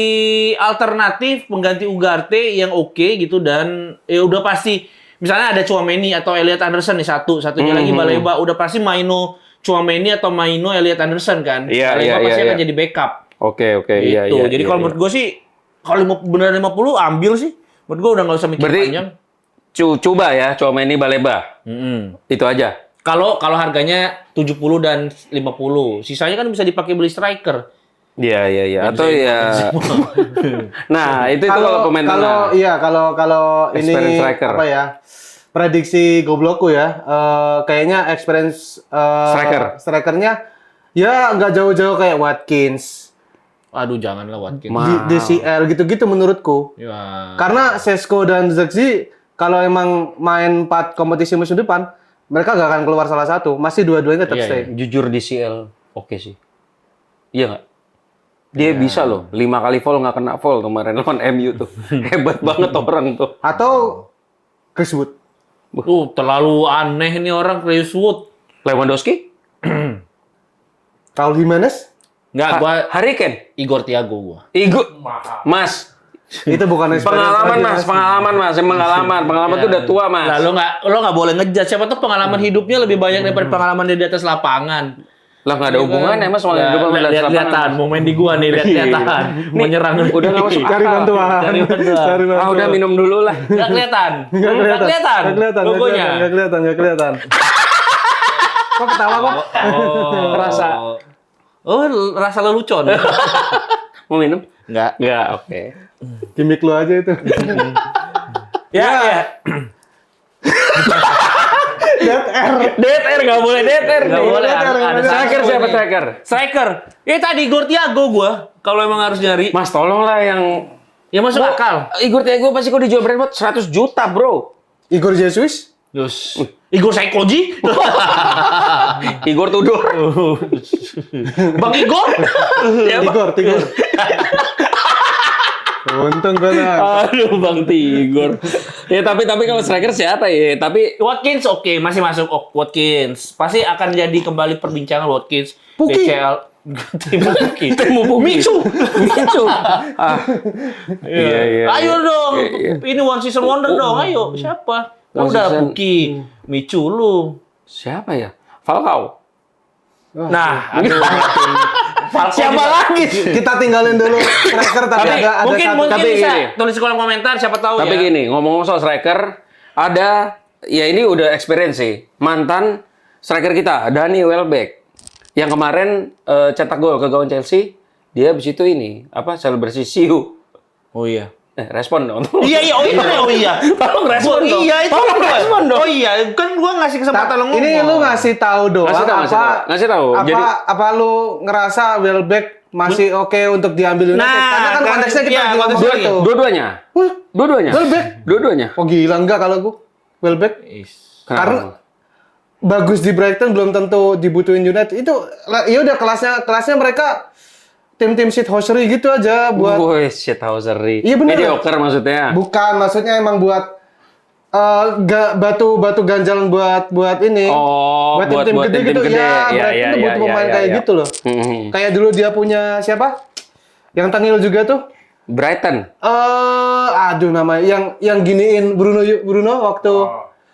Speaker 2: alternatif pengganti Ugarte yang oke gitu dan ya udah pasti misalnya ada Tchouaméni atau Elliot Anderson nih satunya lagi Baleba udah pasti Maino Tchouaméni atau Maino Elliot Anderson kan.
Speaker 1: Iya,
Speaker 2: Baleba
Speaker 1: iya,
Speaker 2: pasti
Speaker 1: iya,
Speaker 2: akan
Speaker 1: iya.
Speaker 2: jadi backup.
Speaker 1: Oke,
Speaker 2: Gitu.
Speaker 1: iya.
Speaker 2: Jadi kalau menurut gue sih kalau benar 50 ambil sih. Menurut gue udah nggak usah mikir
Speaker 1: Berarti
Speaker 2: panjang.
Speaker 1: coba ya Tchouaméni Baleba. Itu aja.
Speaker 2: Kalau harganya 70 dan 50, sisanya kan bisa dipakai beli striker.
Speaker 1: Iya. Atau ya. Nah, itu kalau pemain tengah.
Speaker 3: Kalau ini
Speaker 1: Experience striker.
Speaker 3: apa ya? Prediksi goblokku ya. Kayaknya experience strikernya ya nggak jauh-jauh kayak Watkins.
Speaker 2: Aduh, janganlah Watkins.
Speaker 3: DCL gitu-gitu menurutku.
Speaker 2: Ya.
Speaker 3: Karena Sesko dan Zexi kalau emang main 4 kompetisi musim depan, mereka gak akan keluar salah satu. Masih dua-duanya tetap
Speaker 2: Iya,
Speaker 3: stay.
Speaker 1: Jujur di CL oke sih. Iya nggak? Dia bisa loh 5 kali foul nggak kena foul kemarin lawan MU tuh. Hebat banget orang tuh.
Speaker 3: Atau Chris Wood.
Speaker 2: Terlalu aneh nih orang Chris Wood.
Speaker 1: Lewandowski?
Speaker 3: Raul Jimenez?
Speaker 2: Enggak, gua
Speaker 1: Harry Kane?
Speaker 2: Igor Thiago gua.
Speaker 1: Mas.
Speaker 3: Itu bukan
Speaker 1: Pengalaman mas. Pengalaman tuh udah tua mas.
Speaker 2: Lah lo nggak boleh ngejudge, siapa tuh pengalaman hidupnya lebih banyak daripada pengalaman dia di atas lapangan.
Speaker 1: Lah nggak ada hubungannya mas soal hidup sama
Speaker 2: lihat-lihatan,
Speaker 1: lapangan.
Speaker 2: mau main di gua nih, lihat-lihatan. Mau nyerang
Speaker 1: Udah nggak masuk
Speaker 3: Cari bantuan.
Speaker 2: Cari bantuan.
Speaker 1: Ah udah minum dulu lah.
Speaker 2: Nggak kelihatan.
Speaker 3: Nggak kelihatan.
Speaker 2: Logonya.
Speaker 3: Nggak kelihatan. Kok ketawa kok?
Speaker 1: Rasa.
Speaker 2: Rasa lelucon.
Speaker 1: Mau minum?
Speaker 2: Enggak.
Speaker 1: Nggak, oke.
Speaker 3: Gimik lu aja itu.
Speaker 2: Ya.
Speaker 1: Dead air nggak boleh dead air.
Speaker 2: Nggak
Speaker 1: nih.
Speaker 2: boleh, ada
Speaker 1: Striker
Speaker 2: satu
Speaker 1: siapa
Speaker 2: ini.
Speaker 1: striker?
Speaker 2: Striker. Tadi Igor Thiago gua. Kalau emang harus nyari.
Speaker 1: Mas tolonglah yang
Speaker 2: Ya masuk akal.
Speaker 1: Igor Thiago pasti kok dijual berapa? 100 juta bro.
Speaker 3: Igor Jesus?
Speaker 2: Terus Igor Saikoji.
Speaker 1: Igor Tudor.
Speaker 2: Bang Igor.
Speaker 3: Tigor. Untung gue lah.
Speaker 1: Aduh Bang Tigor. Ya tapi kalau striker siapa ya? Tapi
Speaker 2: Watkins oke, masih masuk Watkins. Pasti akan jadi kembali perbincangan Watkins.
Speaker 3: Puki.
Speaker 2: DCL. Temu Puki.
Speaker 1: Micu. Ah. Iya.
Speaker 2: Ayo dong.
Speaker 1: Iya.
Speaker 2: Ini one season wonder dong. Ayo, siapa?
Speaker 1: One
Speaker 2: Udah
Speaker 1: season.
Speaker 2: Puki, Micu lu.
Speaker 1: Siapa ya? Falcao.
Speaker 2: Nah, aduh.
Speaker 1: Siapa lagi?
Speaker 3: Kita tinggalin dulu striker tapi ada
Speaker 2: mungkin
Speaker 3: satu.
Speaker 1: tapi
Speaker 2: bisa
Speaker 1: gini.
Speaker 2: tulis di kolom komentar siapa tahu
Speaker 1: Tapi
Speaker 2: ya.
Speaker 1: gini, ngomong-ngomong soal striker, ada ya ini udah experience sih. Mantan striker kita, Danny Welbeck. Yang kemarin cetak gol ke gawang Chelsea, dia habis itu ini, selebrasi siu.
Speaker 2: Oh iya.
Speaker 1: Respon dong.
Speaker 2: Iya, oh iya.
Speaker 1: Tolong respon dong.
Speaker 2: Iya, itu
Speaker 1: Tolong respon dong.
Speaker 2: Oh iya, kan gua ngasih kesempatan lo ngomong.
Speaker 3: Ini lu ngasih tahu doang
Speaker 1: Ngasih tahu. Jadi
Speaker 3: apa lu ngerasa Welbeck masih oke untuk diambil United?
Speaker 2: Nah,
Speaker 3: Karena kan konteksnya kita
Speaker 2: iya,
Speaker 3: lagi ngomong
Speaker 2: konteksnya
Speaker 3: itu.
Speaker 1: dua-duanya.
Speaker 3: Wah,
Speaker 1: Dua-duanya.
Speaker 3: Welbeck?
Speaker 1: Dua-duanya.
Speaker 3: Oh gila enggak kalau gua Welbeck. Karena bagus di Brighton belum tentu dibutuhin United. Itu ya udah kelasnya mereka tim-tim shithousery gitu aja buat
Speaker 1: Woi, shithousery.
Speaker 3: Iya, bener.
Speaker 1: Mediocre maksudnya.
Speaker 3: bukan maksudnya emang buat batu ganjalan buat ini.
Speaker 1: Oh,
Speaker 3: buat tim-tim gede gitu ya. Brighton tuh butuh pemain kayak gitu loh. Kayak dulu dia punya siapa? Yang tengil juga tuh.
Speaker 1: Brighton.
Speaker 3: Aduh nama yang giniin Bruno waktu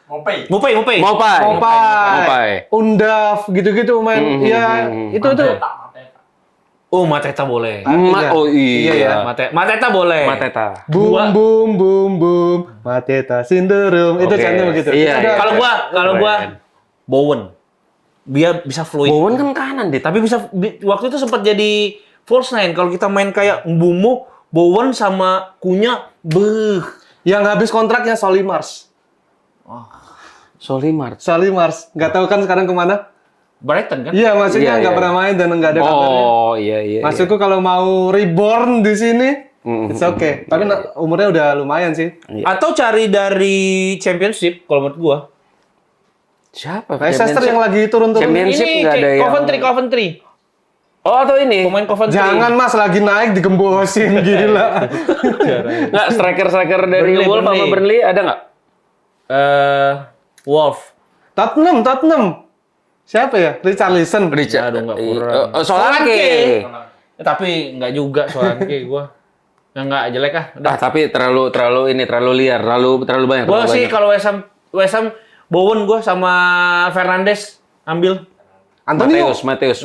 Speaker 4: Mopay.
Speaker 2: Mopay.
Speaker 1: Mopai.
Speaker 3: Undaf gitu-gitu main. Iya, itu tuh.
Speaker 2: Oh, Mateta boleh.
Speaker 1: Oh iya.
Speaker 3: Iya,
Speaker 2: Mateta boleh.
Speaker 1: Mateta.
Speaker 3: Boom, Mateta Syndrome. Itu
Speaker 1: Oke.
Speaker 3: cantum gitu.
Speaker 1: Iya,
Speaker 3: Itu
Speaker 1: iya.
Speaker 3: ada-
Speaker 2: Kalau gua Bowen. Dia bisa fluid.
Speaker 1: Bowen kan kanan deh.
Speaker 2: Tapi waktu itu sempat jadi false nine. Kalau kita main kayak Mbumo, Bowen sama Kunya,
Speaker 3: Yang habis kontraknya Solimars. Solimars. Nggak tahu kan sekarang kemana?
Speaker 2: Brighton kan?
Speaker 3: Iya, maksudnya
Speaker 1: Iya,
Speaker 3: nggak
Speaker 1: iya.
Speaker 3: pernah main dan nggak ada kabarnya.
Speaker 1: Oh iya.
Speaker 3: Maksudku kalau mau reborn di sini, it's okay. Tapi umurnya udah lumayan sih.
Speaker 1: Iya.
Speaker 2: Atau cari dari Championship kalau menurut gua.
Speaker 1: Siapa?
Speaker 3: Leicester yang lagi turun-turun.
Speaker 1: Championship
Speaker 2: Ini
Speaker 1: nggak ada yang.
Speaker 2: Coventry.
Speaker 1: Oh atau ini?
Speaker 2: Pemain Coventry.
Speaker 3: Jangan Mas, lagi naik digembosin gila.
Speaker 1: Nggak striker dari
Speaker 2: Burnley,
Speaker 1: Wolves sama
Speaker 2: Burnley.
Speaker 1: Burnley ada nggak?
Speaker 2: Wolf.
Speaker 3: Tottenham. Siapa ya? Richarlison.
Speaker 1: Richard.
Speaker 2: Aduh, nggak kurang.
Speaker 1: Solanke.
Speaker 2: Tapi nggak juga Solanke gua. Nggak jelek ah. Udah.
Speaker 1: Ah tapi terlalu liar, terlalu banyak.
Speaker 2: Gua
Speaker 1: terlalu
Speaker 2: sih
Speaker 1: banyak.
Speaker 2: kalau West Ham Bowen gua sama Fernandes ambil.
Speaker 3: Antonio.
Speaker 1: Mateus.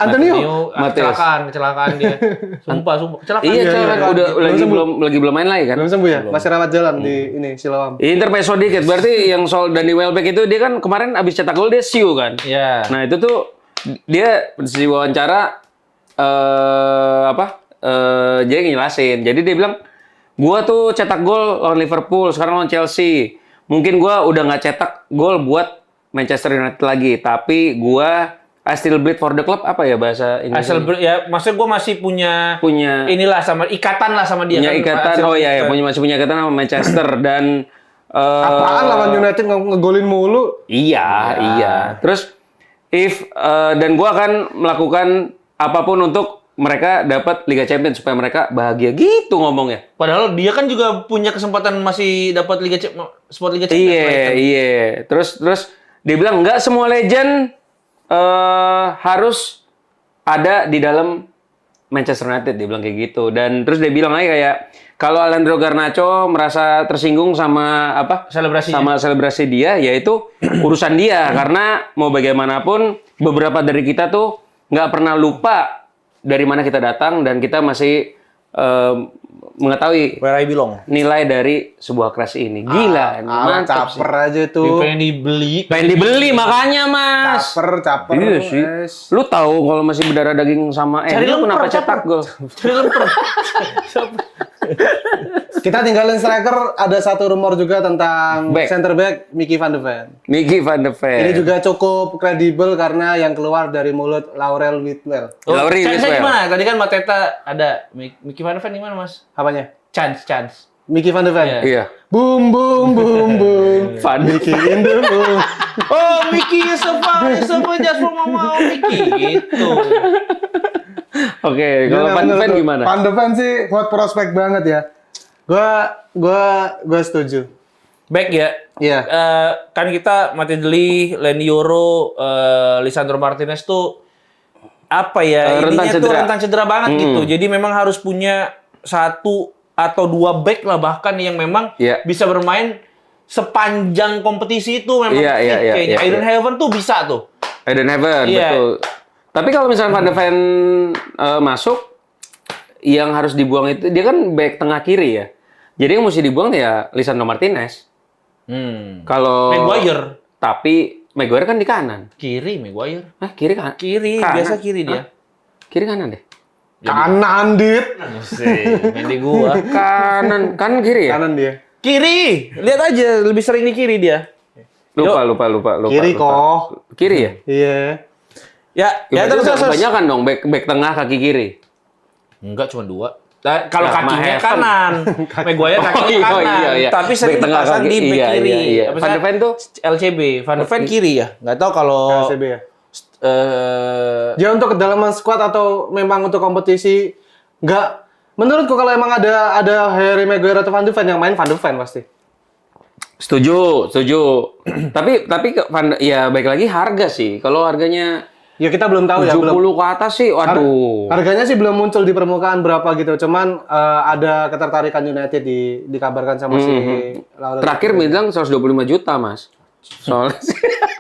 Speaker 3: Antonio.
Speaker 2: Kecelakaan dia. Sumpah kecelakaan.
Speaker 1: Iya,
Speaker 3: Iya,
Speaker 1: kan
Speaker 3: iya.
Speaker 1: udah
Speaker 3: Belum
Speaker 1: lagi belum main lagi kan?
Speaker 3: Belum sembuh ya? Masih rawat jalan di ini Siloam.
Speaker 1: Intermezzo dikit. Berarti yang soal Danny Welbeck itu dia kan kemarin abis cetak gol dia siu kan?
Speaker 2: Iya.
Speaker 1: Nah itu tuh dia di wawancara dia ngejelasin. Jadi dia bilang, gua tuh cetak gol lawan Liverpool, sekarang lawan Chelsea. Mungkin gua udah nggak cetak gol buat Manchester United lagi, tapi gua I still bleed for the club, apa ya bahasa ini?
Speaker 2: Ya, maksudnya gue masih punya inilah sama ikatan lah sama dia.
Speaker 1: punya
Speaker 2: kan.
Speaker 1: ikatan. Oh iya, masih punya ikatan sama Manchester dan
Speaker 3: Apaan lawan United ngegolin mulu?
Speaker 1: Iya. Terus dan gua akan melakukan apapun untuk mereka dapat Liga Champions supaya mereka bahagia gitu ngomongnya.
Speaker 2: Padahal dia kan juga punya kesempatan masih dapat spot Liga Champions.
Speaker 1: Iya, iya. Terus dia bilang nggak semua legend harus ada di dalam Manchester United, dia bilang kayak gitu. Dan terus dia bilang lagi kayak kalau Alejandro Garnacho merasa tersinggung sama selebrasi dia, yaitu urusan dia karena mau bagaimanapun beberapa dari kita tuh nggak pernah lupa dari mana kita datang dan kita masih mengetahui
Speaker 2: Where I belong.
Speaker 1: nilai dari sebuah kelas ini. Gila, mantap sih.
Speaker 3: Caper aja tuh.
Speaker 2: Pengen dibeli.
Speaker 1: Pengen dibeli makanya, Mas.
Speaker 3: Caper.
Speaker 1: Iya sih.
Speaker 3: Wes.
Speaker 1: Lu tahu kalau masih berdarah daging sama
Speaker 2: Cari
Speaker 1: lu
Speaker 2: lemper,
Speaker 1: kenapa
Speaker 2: caper.
Speaker 1: cetak gol?
Speaker 2: Cari lemper.
Speaker 3: Kita tinggalin striker, ada satu rumor juga tentang
Speaker 1: Back.
Speaker 3: center back Mickey van de Ven.
Speaker 1: Mickey van de Ven.
Speaker 3: Ini juga cukup kredibel karena yang keluar dari mulut Laurel Whitwell.
Speaker 1: Lauri
Speaker 2: Chance
Speaker 1: Wiswell.
Speaker 2: gimana? Tadi kan Mateta ada. Mickey Van de Ven gimana, Mas?
Speaker 3: Apanya?
Speaker 2: Chance.
Speaker 3: Mickey van de Ven.
Speaker 2: Iya.
Speaker 1: Iya.
Speaker 3: Boom boom boom boom.
Speaker 1: Van de
Speaker 3: Mickey in the boom.
Speaker 2: Oh, Mickey is a just for mama Mickey gitu.
Speaker 1: Oke, kalau Van de Ven gimana?
Speaker 3: Van de Ven sih hot prospek banget ya. Gua setuju.
Speaker 2: Back ya.
Speaker 3: Iya.
Speaker 2: Kan kita Martinelli, Leny Yoro, Lisandro Martinez tuh apa ya?
Speaker 1: Rentan
Speaker 2: Ininya tuh
Speaker 1: cedera.
Speaker 2: rentan cedera banget gitu. Jadi memang harus punya satu atau dua back lah bahkan yang memang
Speaker 1: Iya.
Speaker 2: bisa bermain sepanjang kompetisi itu memang
Speaker 1: Iya,
Speaker 2: fit
Speaker 1: iya, iya,
Speaker 2: kayaknya.
Speaker 1: iya,
Speaker 2: Eden
Speaker 1: iya.
Speaker 2: Heaven tuh bisa tuh.
Speaker 1: Eden Heaven,
Speaker 2: Iya.
Speaker 1: betul. Tapi kalau misalnya Van de Ven masuk, yang harus dibuang itu, dia kan back tengah kiri ya. Jadi yang mesti dibuang ya Lisandro Martinez. Kalau
Speaker 2: Maguire
Speaker 1: Tapi Maguire kan di kanan.
Speaker 2: kiri Maguire.
Speaker 1: Kiri kan?
Speaker 2: Kiri,
Speaker 1: Kanan.
Speaker 2: biasa kiri dia.
Speaker 1: Kiri kanan deh.
Speaker 3: Kanan dit.
Speaker 2: Main di gua.
Speaker 1: Kanan kiri ya?
Speaker 3: Kanan dia.
Speaker 2: Kiri, lihat aja lebih sering di kiri dia.
Speaker 1: Lupa.
Speaker 3: Kiri
Speaker 1: lupa.
Speaker 3: kok.
Speaker 1: Kiri ya?
Speaker 3: Iya.
Speaker 2: Ya,
Speaker 1: Ya,
Speaker 2: terus.
Speaker 1: kebanyakan dong back tengah kaki kiri.
Speaker 2: Enggak, cuma dua. Nah, kalau
Speaker 1: Nah,
Speaker 2: kakinya
Speaker 1: Heaven.
Speaker 2: kanan, Maguire kakinya kanan, tapi sering
Speaker 1: Back tengah
Speaker 2: dipasang
Speaker 1: kaki.
Speaker 2: di back
Speaker 1: Iya,
Speaker 2: kiri.
Speaker 1: iya.
Speaker 2: Apa
Speaker 1: Van de
Speaker 2: sih?
Speaker 1: Ven tuh
Speaker 2: LCB, Van de Ven kiri ya. Nggak tahu kalau
Speaker 3: LCB ya.
Speaker 2: eh
Speaker 3: Ya untuk kedalaman squad atau memang untuk kompetisi nggak. Menurutku kalau emang ada Harry Maguire atau Van de Ven yang main Van de Ven pasti.
Speaker 1: setuju. tapi ya baik lagi harga sih. Kalau harganya
Speaker 3: Ya kita belum tahu
Speaker 1: 70
Speaker 3: ya. Belum.
Speaker 1: ke atas sih, waduh.
Speaker 3: Harganya sih belum muncul di permukaan berapa gitu. Cuman ada ketertarikan United dikabarkan sama si Laurel.
Speaker 1: Terakhir bilang 125 juta, Mas. Soalnya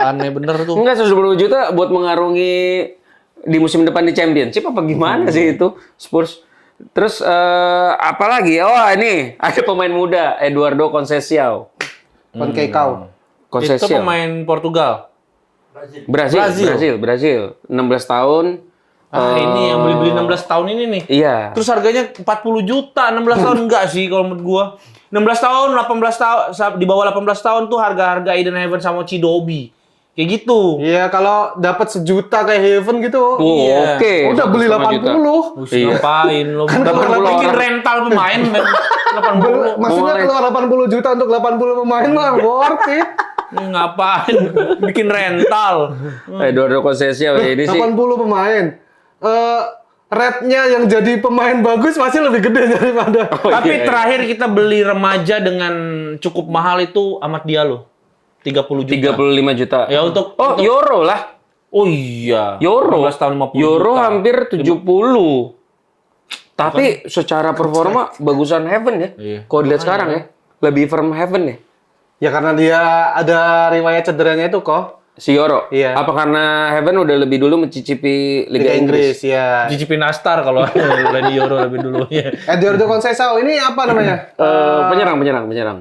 Speaker 2: aneh bener tuh.
Speaker 1: enggak 120 juta buat mengarungi di musim depan di Championship apa gimana sih itu Spurs. Terus apa lagi? Oh, ini ada pemain muda Eduardo Conceição.
Speaker 3: Conceição.
Speaker 2: Itu
Speaker 1: Conceição.
Speaker 2: pemain Portugal.
Speaker 1: Brazil. 16 tahun.
Speaker 2: Ini yang beli-beli 16 tahun ini nih.
Speaker 1: Iya.
Speaker 2: Terus harganya 40 juta, 16 tahun enggak sih kalau menurut gua. 16 tahun, 18 tahun, di bawah 18 tahun tuh harga-harga Eden Heaven sama Chidobe. Kayak gitu.
Speaker 3: Iya, kalau dapat sejuta kayak Heaven gitu.
Speaker 1: Oh,
Speaker 2: Iya.
Speaker 1: oke.
Speaker 3: Udah beli
Speaker 1: 1,5 juta.
Speaker 3: 80.
Speaker 1: Iya.
Speaker 2: Ngapain lo?
Speaker 3: Kan
Speaker 2: Bikin
Speaker 3: kalau
Speaker 2: bikin
Speaker 1: 80
Speaker 2: rental pemain 80.
Speaker 3: Maksudnya
Speaker 1: Mulai.
Speaker 3: keluar 80 juta untuk 80 pemain mah worth it.
Speaker 2: Ngapain bikin rental?
Speaker 1: Eduardo Conceição ini sih.
Speaker 3: 80 pemain. Rate-nya yang jadi pemain bagus pasti lebih gede daripada.
Speaker 2: Tapi
Speaker 1: iya.
Speaker 2: terakhir kita beli remaja dengan cukup mahal itu Amad Diallo. 30 juta.
Speaker 1: 35 juta.
Speaker 2: Ya untuk
Speaker 1: Euro lah.
Speaker 2: Oh iya.
Speaker 1: Euro.
Speaker 2: 15 tahun 50
Speaker 1: Euro
Speaker 2: juta.
Speaker 1: hampir 70. Tapi secara performa bagusan Heaven ya.
Speaker 2: Iya.
Speaker 1: Kalau dilihat sekarang ya, lebih firm Heaven ya.
Speaker 3: Ya karena dia ada riwayat cederanya itu kok.
Speaker 1: Si Euro.
Speaker 3: Iya.
Speaker 1: Apa karena Heaven udah lebih dulu mencicipi Liga Inggris?
Speaker 3: ya.
Speaker 2: Cicipin Nastar kalau Lady Euro lebih dulu ya.
Speaker 3: Eduardo Conceição ini apa namanya?
Speaker 1: Penyerang.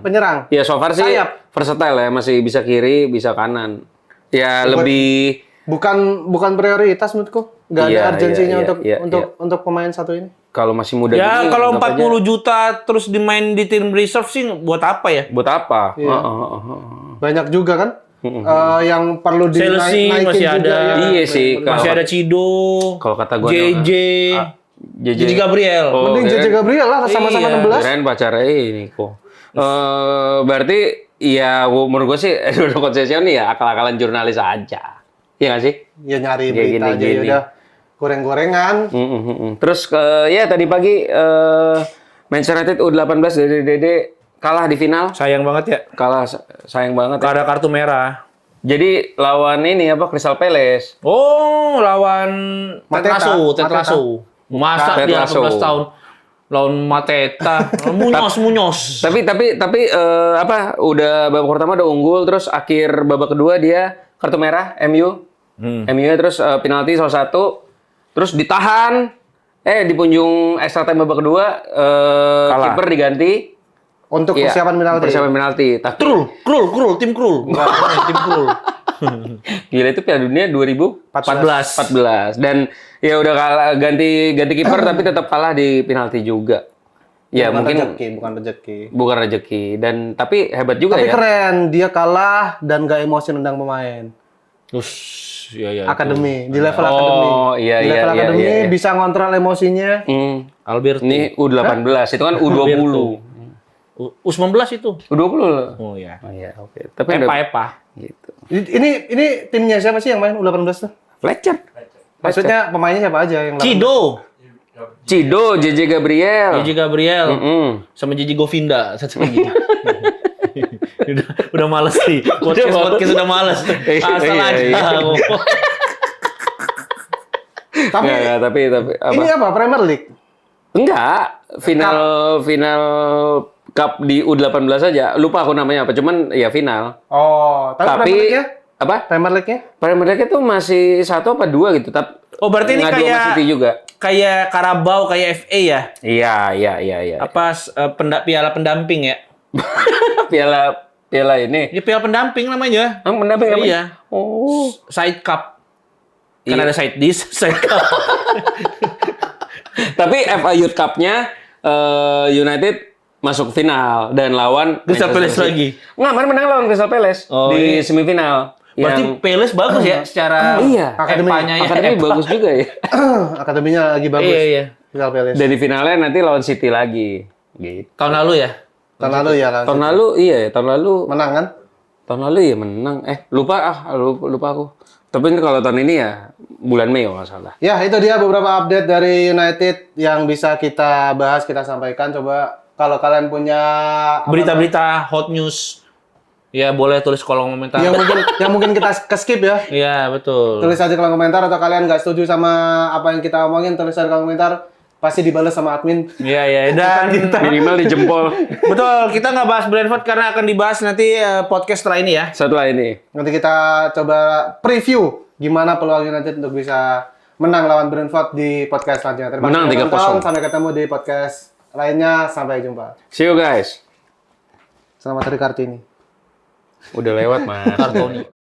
Speaker 3: Penyerang.
Speaker 1: Ya so far sih
Speaker 3: Sayap.
Speaker 1: versatile ya, masih bisa kiri, bisa kanan. Ya lebih
Speaker 3: Bukan prioritas menurutku. Nggak ada
Speaker 1: Iya,
Speaker 3: urgensinya
Speaker 1: iya,
Speaker 3: untuk pemain satu ini.
Speaker 1: kalau masih muda
Speaker 2: Ya
Speaker 1: gini,
Speaker 2: kalau
Speaker 1: anggap
Speaker 2: 40
Speaker 1: aja,
Speaker 2: juta terus dimain di tim reserve sih buat apa ya?
Speaker 1: buat apa?
Speaker 3: Iya.
Speaker 1: Heeh.
Speaker 3: Banyak juga kan yang perlu
Speaker 2: Chelsea
Speaker 3: dinaikin
Speaker 2: masih
Speaker 3: juga.
Speaker 2: ada.
Speaker 3: Ya.
Speaker 1: Iya sih.
Speaker 2: Masih ada Cido,
Speaker 1: Kalau kata gua
Speaker 2: JJ, JJ Gabriel.
Speaker 1: Oh,
Speaker 3: Mending JJ Gabriel lah sama-sama
Speaker 2: Iya.
Speaker 3: 16.
Speaker 1: Keren pacarnya ini kok. Berarti ya menurut gue sih Eduardo Conceição nih ya akal-akalan jurnalis aja. Iya nggak sih?
Speaker 3: Ya nyari
Speaker 1: Kayak
Speaker 3: berita aja
Speaker 1: gini-gini.
Speaker 3: ya udah. goreng-gorengan.
Speaker 1: Terus ya tadi pagi Manchester United U18 dari Dede kalah di final.
Speaker 2: Sayang banget ya.
Speaker 1: Kalah sayang banget.
Speaker 2: Nggak ada kartu merah.
Speaker 1: Jadi lawan ini apa Crystal Palace.
Speaker 2: Oh, lawan
Speaker 3: Mateta.
Speaker 2: Tetraso. Masa dia
Speaker 1: Tetraso.
Speaker 2: 18 tahun lawan Mateta. Munyos.
Speaker 1: Tapi apa udah babak pertama udah unggul terus akhir babak kedua dia kartu merah MU. MU terus penalti salah satu terus ditahan di punjung extra time babak kedua
Speaker 2: Kalah.
Speaker 1: kiper diganti.
Speaker 3: Untuk
Speaker 1: Iya,
Speaker 3: persiapan penalti.
Speaker 1: Persiapan penalti. Tapi
Speaker 2: Krul, tim Krul. Enggak, tim Krul.
Speaker 1: gila itu Piala Dunia 2014 dan ya udah kalah ganti kiper tapi tetap kalah di penalti juga. Ya mungkin
Speaker 3: bukan rezeki.
Speaker 1: bukan rezeki dan tapi hebat juga
Speaker 3: Tapi
Speaker 1: ya.
Speaker 3: keren, dia kalah dan gak emosi nendang pemain.
Speaker 2: Terus ya.
Speaker 3: Akademi, di level akademi.
Speaker 1: Oh, iya,
Speaker 3: di level
Speaker 1: iya,
Speaker 3: akademi
Speaker 1: iya, iya.
Speaker 3: bisa ngontrol emosinya.
Speaker 2: Alberto.
Speaker 1: Ini U18 itu kan U20.
Speaker 2: U19 itu.
Speaker 1: U20 loh.
Speaker 2: Oh ya.
Speaker 1: Oh iya, oke. Tapi udah
Speaker 2: Epa.
Speaker 1: gitu.
Speaker 3: Ini timnya siapa sih yang main U18 tuh?
Speaker 1: Fletcher.
Speaker 3: Maksudnya pemainnya siapa aja yang
Speaker 2: Cido,
Speaker 1: JJ Gabriel.
Speaker 2: Gigi Gabriel, sama Gigi Govinda, satu lagi. udah males nih. Podcast udah males. Asal
Speaker 1: Iya,
Speaker 2: aja.
Speaker 1: iya.
Speaker 3: Tapi
Speaker 1: Tapi apa?
Speaker 3: ini apa? Premier League?
Speaker 1: Enggak, final cup di U18 aja. Lupa aku namanya apa, cuman ya final.
Speaker 3: Oh, tapi Premier League-nya?
Speaker 1: Apa?
Speaker 3: Premier League-nya?
Speaker 1: Premier League itu masih 1 apa 2 gitu, tapi
Speaker 2: Oh, berarti ini
Speaker 1: ngadu sama
Speaker 2: kayak
Speaker 1: City juga.
Speaker 2: kayak Carabao, kayak FA ya?
Speaker 1: Iya.
Speaker 2: Apa piala pendamping ya?
Speaker 1: Piala ini.
Speaker 2: Ya piala pendamping namanya.
Speaker 1: Mendamping apa?
Speaker 2: Iya.
Speaker 1: Oh.
Speaker 2: Side Cup. Kan
Speaker 1: Iya.
Speaker 2: ada side dish, side cup.
Speaker 1: Tapi FA Youth Cup-nya United masuk final dan lawan
Speaker 2: Crystal
Speaker 1: Manchester
Speaker 2: Palace
Speaker 1: City.
Speaker 2: lagi.
Speaker 1: Nggak, kemarin menang lawan Crystal Palace
Speaker 2: Oh,
Speaker 1: di
Speaker 2: iya.
Speaker 1: semifinal.
Speaker 2: Berarti
Speaker 1: Yang-
Speaker 2: Palace bagus ya secara
Speaker 1: iya.
Speaker 2: Epanya ya.
Speaker 1: Akademi bagus juga ya.
Speaker 3: Akademinya lagi bagus.
Speaker 2: Iya.
Speaker 3: Crystal Palace.
Speaker 1: Dan di finalnya nanti lawan City lagi. Gitu.
Speaker 2: Tahun lalu ya?
Speaker 3: Tahun lalu ya kan.
Speaker 1: Tahun lalu iya, tahun lalu
Speaker 3: Menang kan?
Speaker 1: tahun lalu ya menang. Lupa aku. Tapi ini kalau tahun ini ya bulan Mei kalau nggak salah.
Speaker 3: Ya, itu dia beberapa update dari United yang bisa kita bahas, kita sampaikan. Coba kalau kalian punya
Speaker 2: Berita-berita hot news. Ya boleh tulis kolom komentar.
Speaker 3: yang mungkin kita ke-skip ya.
Speaker 2: Iya, betul.
Speaker 3: Tulis aja kolom komentar, atau kalian nggak setuju sama apa yang kita omongin, tulis aja kolom komentar. Pasti dibalas sama admin.
Speaker 2: Iya. Dan
Speaker 1: Minimal di jempol
Speaker 2: betul, kita nggak bahas Brentford karena akan dibahas nanti podcast setelah ini ya.
Speaker 1: setelah ini.
Speaker 3: Nanti kita coba preview gimana peluang United untuk bisa menang lawan Brentford di podcast selanjutnya. Terima
Speaker 1: Menang
Speaker 3: kasih
Speaker 1: 3-0.
Speaker 3: teman-teman. Sampai ketemu di podcast lainnya. Sampai jumpa.
Speaker 1: See you guys.
Speaker 3: Selamat Hari Kartini.
Speaker 1: Udah lewat, Mas.
Speaker 2: Kartoni.